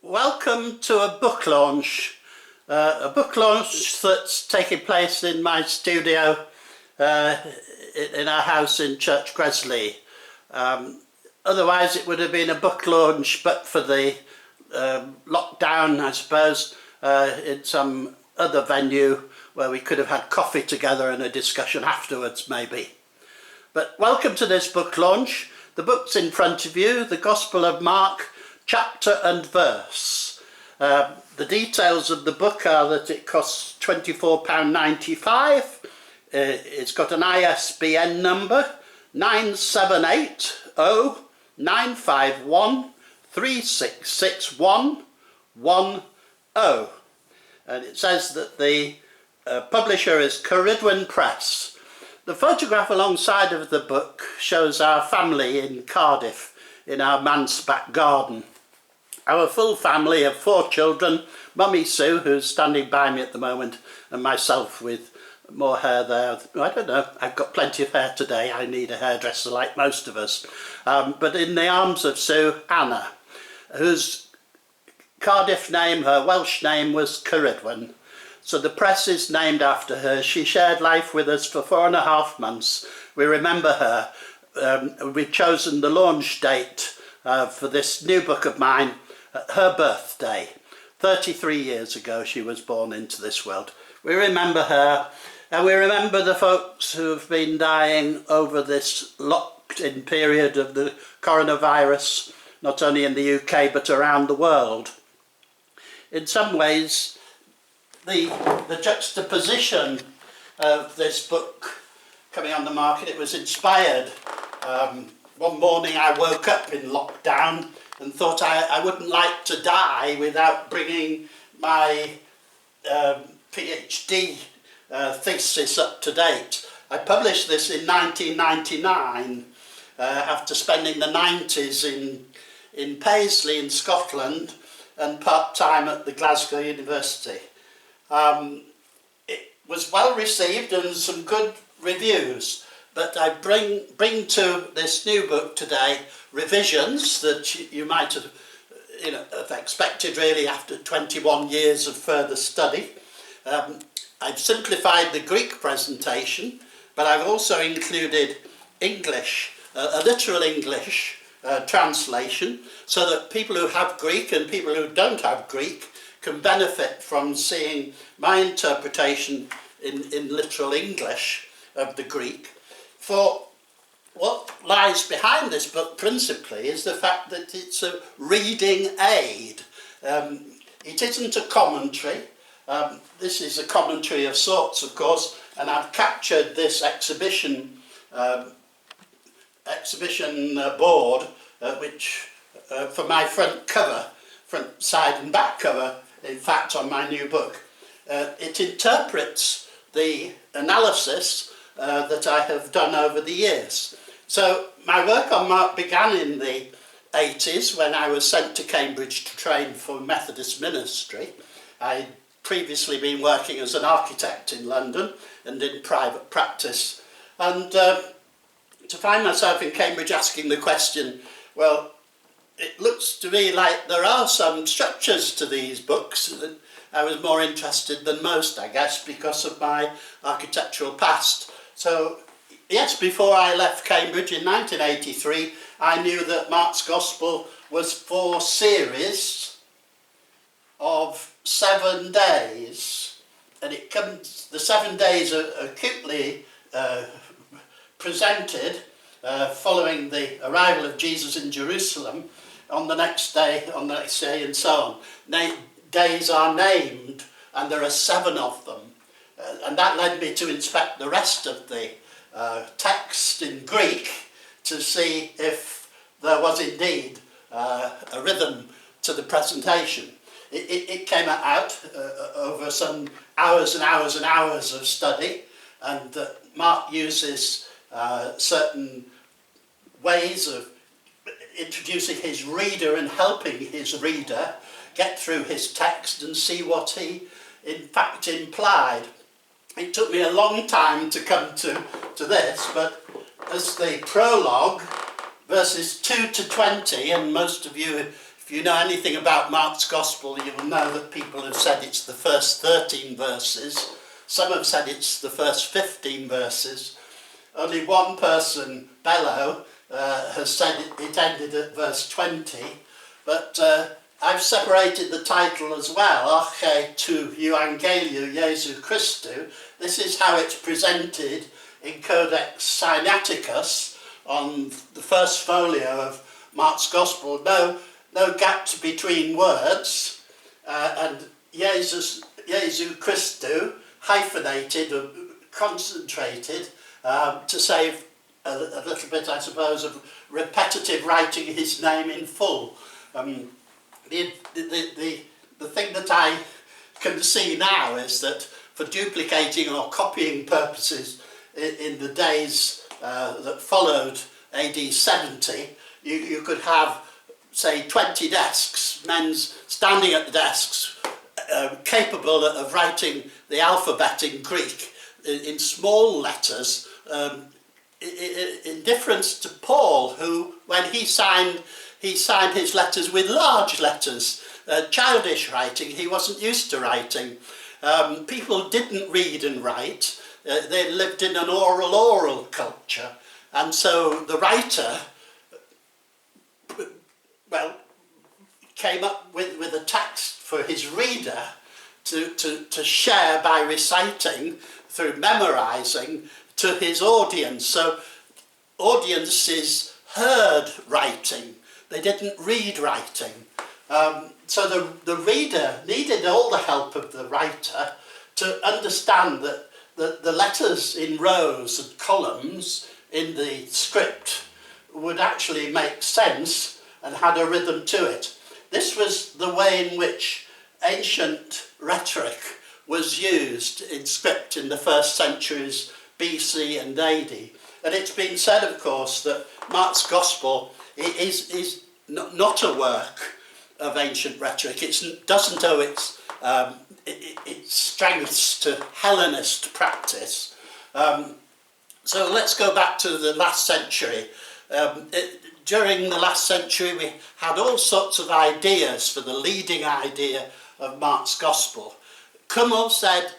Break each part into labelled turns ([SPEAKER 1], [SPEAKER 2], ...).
[SPEAKER 1] Welcome to a book launch that's taking place in my studio in our house in Church Gresley. Otherwise it would have been a book launch, but for the lockdown, I suppose, in some other venue where we could have had coffee together and a discussion afterwards maybe. But welcome to this book launch. The book's in front of you, the Gospel of Mark, chapter and verse. The details of the book are that it costs £24.95. It's got an ISBN number 9780951366110, and it says that the publisher is Ceridwen Press. The photograph alongside of the book shows our family in Cardiff in our manse back garden. Our full family of 4 children, Mummy Sue, who's standing by me at the moment, and myself with more hair there. I don't know, I've got plenty of hair today. I need a hairdresser like most of us. But in the arms of Sue, Anna, whose Cardiff name, her Welsh name was Ceridwen. So the press is named after her. She shared life with us for 4.5 months. We remember her. We've chosen the launch date for this new book of mine, her birthday. 33 years ago she was born into this world. We remember her, and we remember the folks who have been dying over this locked-in period of the coronavirus, not only in the UK but around the world. In some ways, the juxtaposition of this book coming on the market, it was inspired. One morning I woke up in lockdown and thought I wouldn't like to die without bringing my PhD thesis up to date. I published this in 1999 after spending the 90s in Paisley in Scotland and part-time at the Glasgow University. It was well received and some good reviews, but I bring to this new book today revisions that you might have, have expected really after 21 years of further study. I've simplified the Greek presentation, but I've also included English, a literal English translation, so that people who have Greek and people who don't have Greek can benefit from seeing my interpretation in literal English of the Greek. For what lies behind this book principally is the fact that it's a reading aid. It isn't a commentary. This is a commentary of sorts, of course, and I've captured this exhibition board, which for my front side and back cover, in fact, on my new book. It interprets the analysis that I have done over the years. So my work on Mark began in the 80s when I was sent to Cambridge to train for Methodist ministry. I'd previously been working as an architect in London and in private practice. And to find myself in Cambridge asking the question, well, it looks to me like there are some structures to these books. And I was more interested than most, I guess, because of my architectural past. So, yes, before I left Cambridge in 1983, I knew that Mark's Gospel was 4 series of 7 days. And it comes, the 7 days are acutely presented following the arrival of Jesus in Jerusalem, on the next day, and so on. Days are named, and there are 7 of them. And that led me to inspect the rest of the text in Greek to see if there was indeed a rhythm to the presentation. It came out over some hours and hours and hours of study, and Mark uses certain ways of introducing his reader and helping his reader get through his text and see what he in fact implied. It took me a long time to come to this, but as the prologue, verses 2 to 20, and most of you, if you know anything about Mark's Gospel, you will know that people have said it's the first 13 verses. Some have said it's the first 15 verses. Only one person, Bello, has said it ended at verse 20. But I've separated the title as well, Arche tu Euangeliu Jesu Christu. This is how it's presented in Codex Sinaiticus on the first folio of Mark's Gospel. No gaps between words, and Jesu Christu, hyphenated or concentrated, to save a little bit, I suppose, of repetitive writing his name in full. The thing that I can see now is that for duplicating or copying purposes in the days that followed AD 70, you could have, say, 20 desks, men standing at the desks, capable of writing the alphabet in Greek in small letters, in difference to Paul, who, when he signed his letters with large letters, childish writing. He wasn't used to writing. People didn't read and write. They lived in an oral culture, and so the writer, well, came up with a text for his reader to share by reciting, through memorising, to his audience. So audiences heard writing, they didn't read writing. So the reader needed all the help of the writer to understand that the letters in rows and columns in the script would actually make sense and had a rhythm to it. This was the way in which ancient rhetoric was used in script in the first centuries BC and AD. And it's been said, of course, that Mark's Gospel is not a work of ancient rhetoric. It doesn't owe its strengths to Hellenist practice. So let's go back to the last century. During the last century, we had all sorts of ideas for the leading idea of Mark's Gospel. Kummel said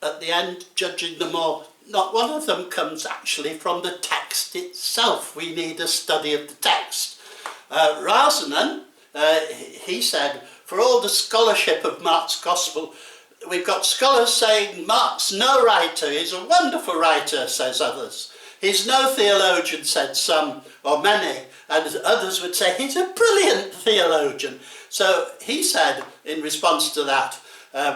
[SPEAKER 1] at the end, judging them all, not one of them comes actually from the text itself. We need a study of the text. Razanen, he said, for all the scholarship of Mark's Gospel, we've got scholars saying Mark's no writer, he's a wonderful writer, says others. He's no theologian, said some, or many, and others would say he's a brilliant theologian. So he said, in response to that,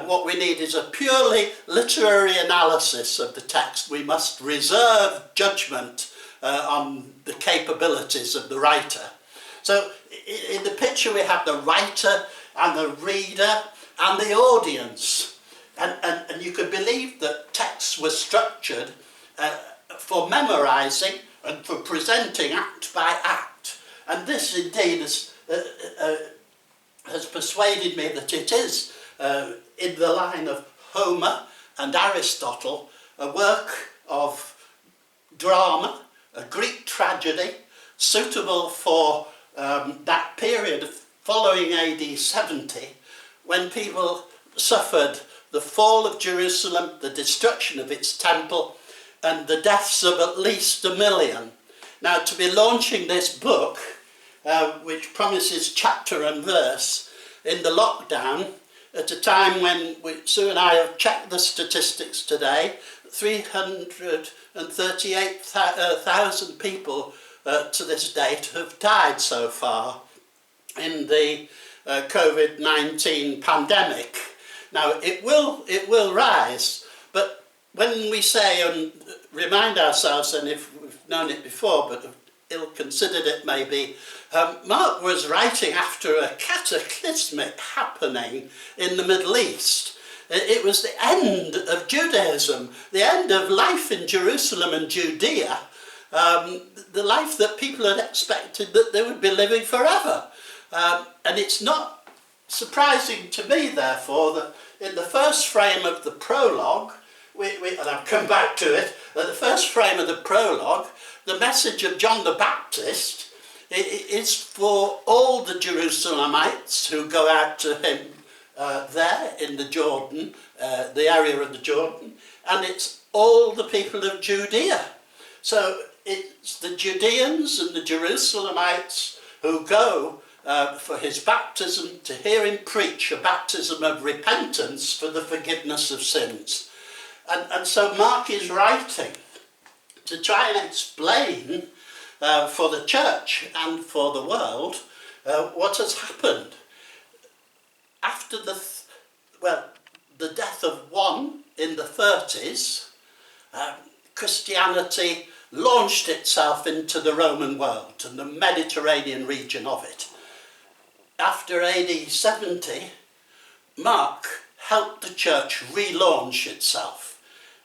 [SPEAKER 1] what we need is a purely literary analysis of the text. We must reserve judgment on the capabilities of the writer. So in the picture we have the writer and the reader and the audience. And you could believe that texts were structured for memorising and for presenting act by act. And this indeed has persuaded me that it is, in the line of Homer and Aristotle, a work of drama, a Greek tragedy, suitable for that period following AD 70, when people suffered the fall of Jerusalem, the destruction of its temple, and the deaths of at least 1 million. Now, to be launching this book, which promises chapter and verse, in the lockdown, at a time when Sue and I have checked the statistics today, 338,000 people to this date have died so far in the COVID-19 pandemic. Now, it will rise, but when we say and remind ourselves, and if we've known it before but have ill-considered it maybe, Mark was writing after a cataclysmic happening in the Middle East. It was the end of Judaism, the end of life in Jerusalem and Judea, the life that people had expected that they would be living forever. And it's not surprising to me, therefore, that in the first frame of the prologue, and I've come back to it, at the first frame of the prologue, the message of John the Baptist It's for all the Jerusalemites who go out to him there in the Jordan, the area of the Jordan, and it's all the people of Judea. So it's the Judeans and the Jerusalemites who go for his baptism, to hear him preach a baptism of repentance for the forgiveness of sins. And so Mark is writing to try and explain for the church and for the world what has happened. After the death of one in the 30s, Christianity launched itself into the Roman world and the Mediterranean region of it. After AD 70, Mark helped the church relaunch itself.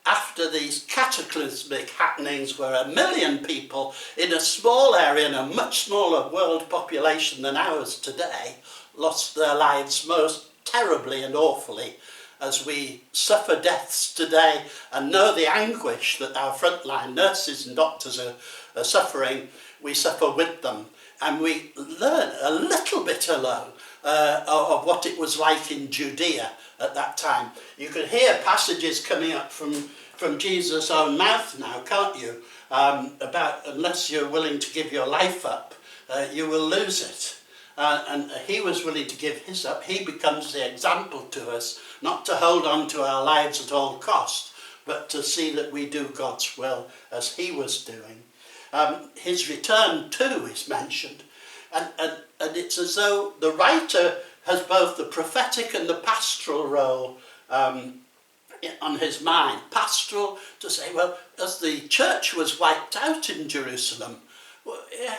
[SPEAKER 1] After these cataclysmic happenings where 1 million people in a small area and a much smaller world population than ours today lost their lives most terribly and awfully, as we suffer deaths today and know the anguish that our frontline nurses and doctors are suffering, we suffer with them. And we learn a little bit alone of what it was like in Judea at that time. You can hear passages coming up from Jesus' own mouth now, can't you? About unless you're willing to give your life up, you will lose it. And he was willing to give his up. He becomes the example to us, not to hold on to our lives at all cost, but to see that we do God's will as he was doing. His return too is mentioned, and it's as though the writer has both the prophetic and the pastoral role on his mind. Pastoral to say, well, as the church was wiped out in Jerusalem,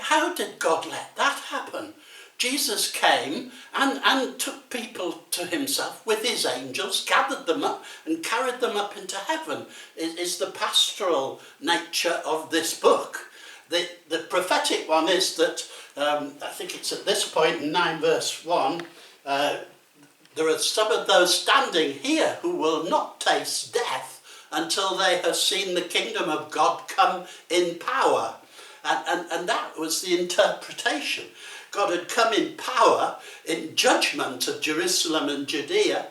[SPEAKER 1] how did God let that happen? Jesus came and took people to himself with his angels, gathered them up and carried them up into heaven, is the pastoral nature of this book. The prophetic one is that, I think it's at this point in 9 verse 1, there are some of those standing here who will not taste death until they have seen the kingdom of God come in power. And that was the interpretation. God had come in power, in judgment of Jerusalem and Judea,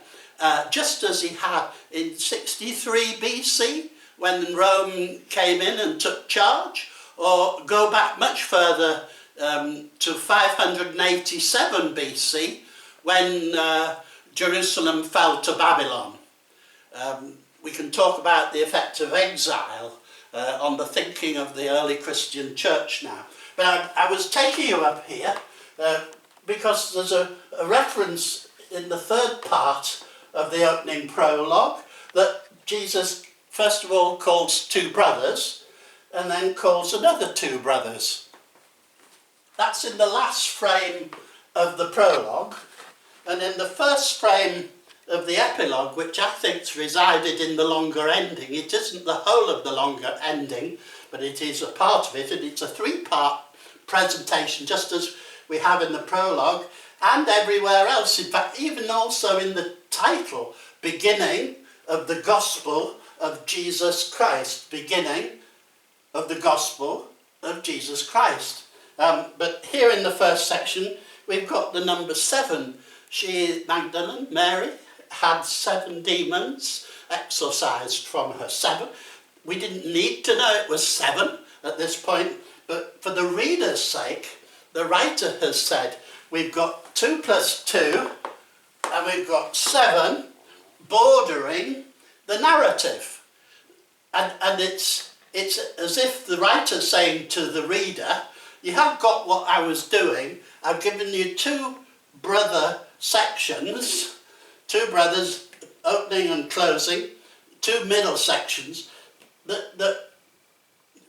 [SPEAKER 1] just as he had in 63 BC, when Rome came in and took charge, or go back much further to 587 BC, when Jerusalem fell to Babylon. We can talk about the effect of exile on the thinking of the early Christian church now. But I was taking you up here because there's a reference in the third part of the opening prologue that Jesus first of all calls two brothers and then calls another two brothers. That's in the last frame of the prologue, and in the first frame of the epilogue, which I think's resided in the longer ending. It isn't the whole of the longer ending, but it is a part of it, and it's a three-part presentation, just as we have in the prologue and everywhere else. In fact, even also in the title, beginning of the gospel of Jesus Christ, beginning of the gospel of Jesus Christ. But here in the first section, we've got the number 7. She, Magdalene, Mary, had 7 demons exorcised from her. 7. We didn't need to know it was 7 at this point, but for the reader's sake, the writer has said we've got 2 plus 2, and we've got 7 bordering the narrative. And it's as if the writer's saying to the reader, you have got what I was doing. I've given you 2 brother sections, 2 brothers opening and closing, 2 middle sections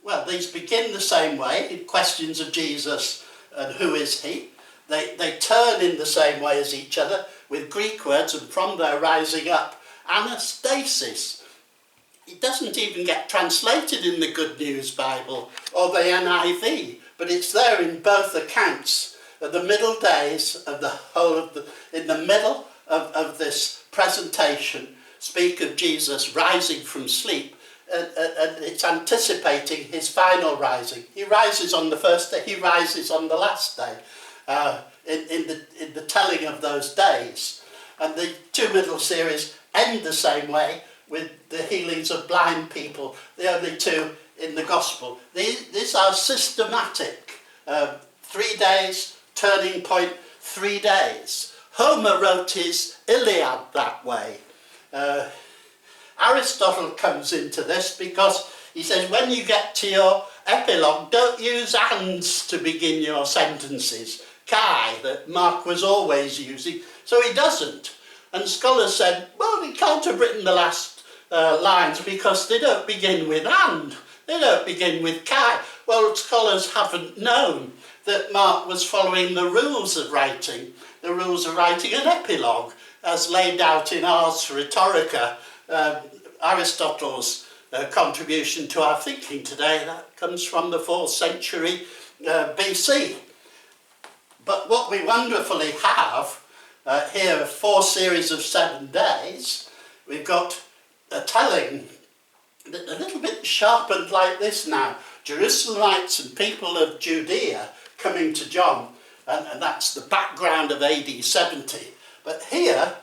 [SPEAKER 1] well, these begin the same way, questions of Jesus and who is he. They turn in the same way as each other with Greek words, and from there rising up, anastasis. It doesn't even get translated in the Good News Bible or the NIV, but it's there in both accounts. At the middle days of the whole of in the middle of this presentation, speak of Jesus rising from sleep and it's anticipating his final rising. He rises on the first day, he rises on the last day, in the telling of those days. And the two middle series end the same way, with the healings of blind people, the only two in the Gospel. These are systematic. 3 days, turning point, 3 days. Homer wrote his Iliad that way. Aristotle comes into this because he says when you get to your epilogue, don't use ands to begin your sentences. Kai, that Mark was always using, so he doesn't. And scholars said, well, he can't have written the last lines because they don't begin with and, they don't begin with kai. Well, scholars haven't known that Mark was following the rules of writing an epilogue, as laid out in Ars Rhetorica, Aristotle's contribution to our thinking today. That comes from the 4th century BC. But what we wonderfully have here are 4 series of 7 days. We've got a telling that a little bit sharpened like this now. Jerusalemites and people of Judea coming to John, and that's the background of AD 70. But here,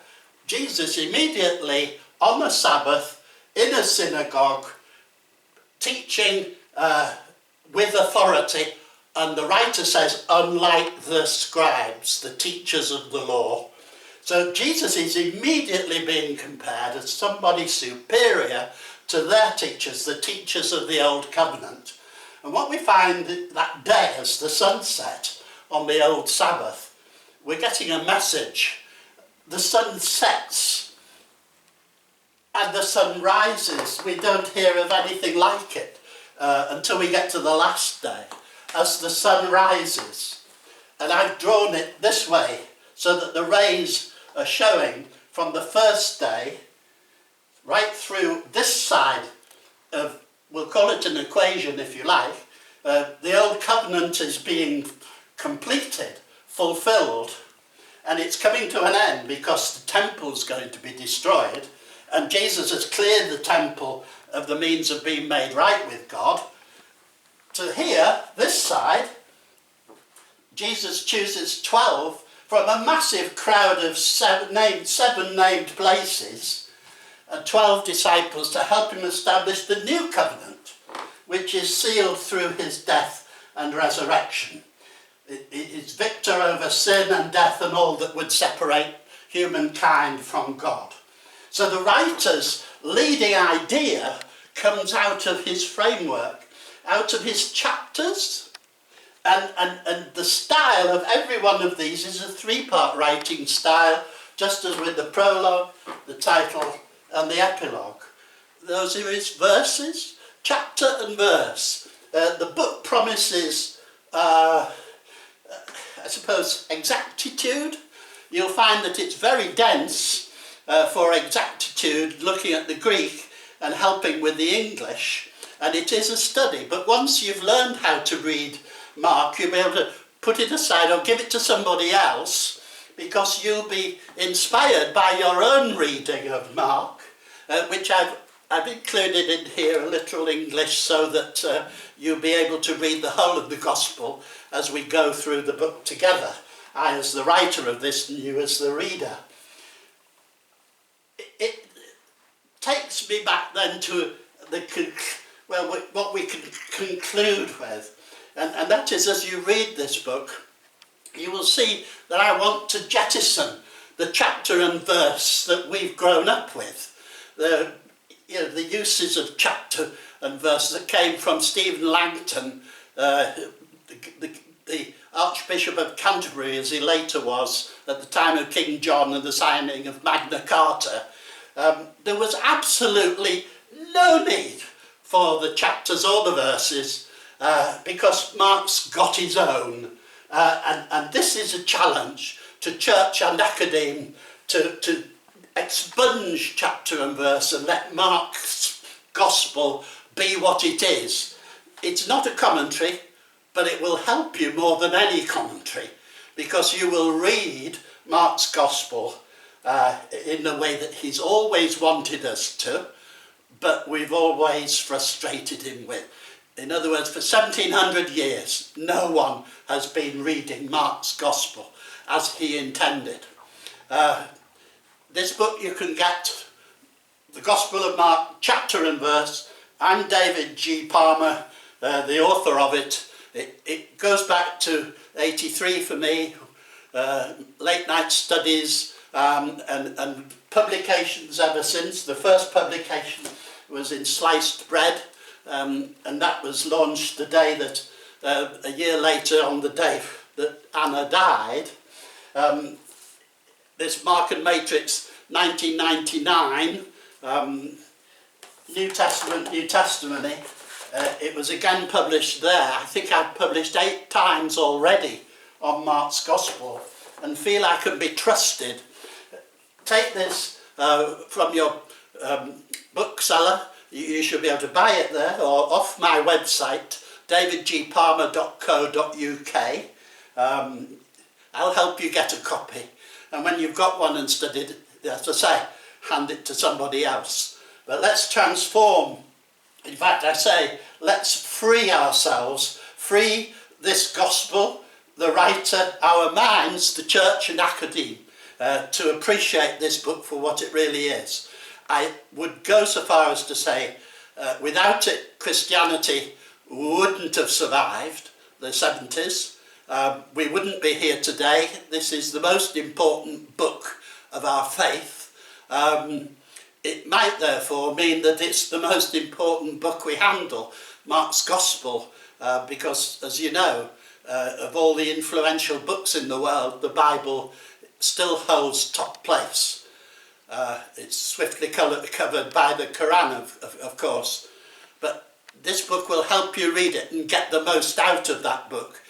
[SPEAKER 1] Jesus immediately on a Sabbath in a synagogue, teaching with authority, and the writer says, unlike the scribes, the teachers of the law. So Jesus is immediately being compared as somebody superior to their teachers, the teachers of the Old Covenant. And what we find that day as the sun set on the old Sabbath, we're getting a message. The sun sets and the sun rises. We don't hear of anything like it until we get to the last day, as the sun rises. And I've drawn it this way so that the rays are showing from the first day right through this side of, we'll call it an equation if you like. The old covenant is being completed, fulfilled, and it's coming to an end because the temple's going to be destroyed, and Jesus has cleared the temple of the means of being made right with God. To here, this side, Jesus chooses 12 from a massive crowd of seven named places, and 12 disciples to help him establish the new covenant, which is sealed through his death and resurrection. It is victor over sin and death and all that would separate humankind from God. So the writer's leading idea comes out of his framework, out of his chapters, and the style of every one of these is a 3-part writing style, just as with the prologue, the title and the epilogue. Those are his verses, chapter and verse. The book promises, I suppose, exactitude. You'll find that it's very dense for exactitude, looking at the Greek and helping with the English, and it is a study. But once you've learned how to read Mark, you'll be able to put it aside or give it to somebody else, because you'll be inspired by your own reading of Mark, which I've included in here a literal English so that you'll be able to read the whole of the Gospel as we go through the book together. I, as the writer of this, and you as the reader. It takes me back then to what we can conclude with. And that is, as you read this book, you will see that I want to jettison the chapter and verse that we've grown up with. The uses of chapter and verse that came from Stephen Langton, the Archbishop of Canterbury, as he later was at the time of King John and the signing of Magna Carta. There was absolutely no need for the chapters or the verses, because Mark's got his own. And this is a challenge to Church and Academe to expunge chapter and verse and let Mark's Gospel be what it is. It's not a commentary, but it will help you more than any commentary, because you will read Mark's Gospel in the way that he's always wanted us to, but we've always frustrated him with. In other words, for 1700 years, no one has been reading Mark's Gospel as he intended. This book you can get, the Gospel of Mark, chapter and verse. I'm David G. Palmer, the author of it. It goes back to 83 for me, late night studies and publications ever since. The first publication was in Sliced Bread, and that was launched the day that, a year later, on the day that Anna died. This Markan Matrix 1999, New Testament, New Testimony, it was again published there. I think I've published 8 times already on Mark's Gospel and feel I can be trusted. Take this from your bookseller. You should be able to buy it there, or off my website, davidgpalmer.co.uk. I'll help you get a copy. And when you've got one and studied, as I say, hand it to somebody else. But let's transform. In fact, I say, let's free ourselves, free this gospel, the writer, our minds, the Church and Academe, to appreciate this book for what it really is. I would go so far as to say, without it, Christianity wouldn't have survived the 70s. We wouldn't be here today. This is the most important book of our faith. It might therefore mean that it's the most important book we handle, Mark's Gospel, because, as you know, of all the influential books in the world, the Bible still holds top place. It's swiftly covered by the Quran, of course, but this book will help you read it and get the most out of that book,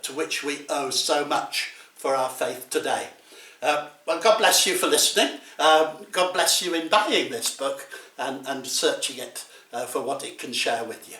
[SPEAKER 1] to which we owe so much for our faith today. Well, God bless you for listening. God bless you in buying this book and searching it for what it can share with you.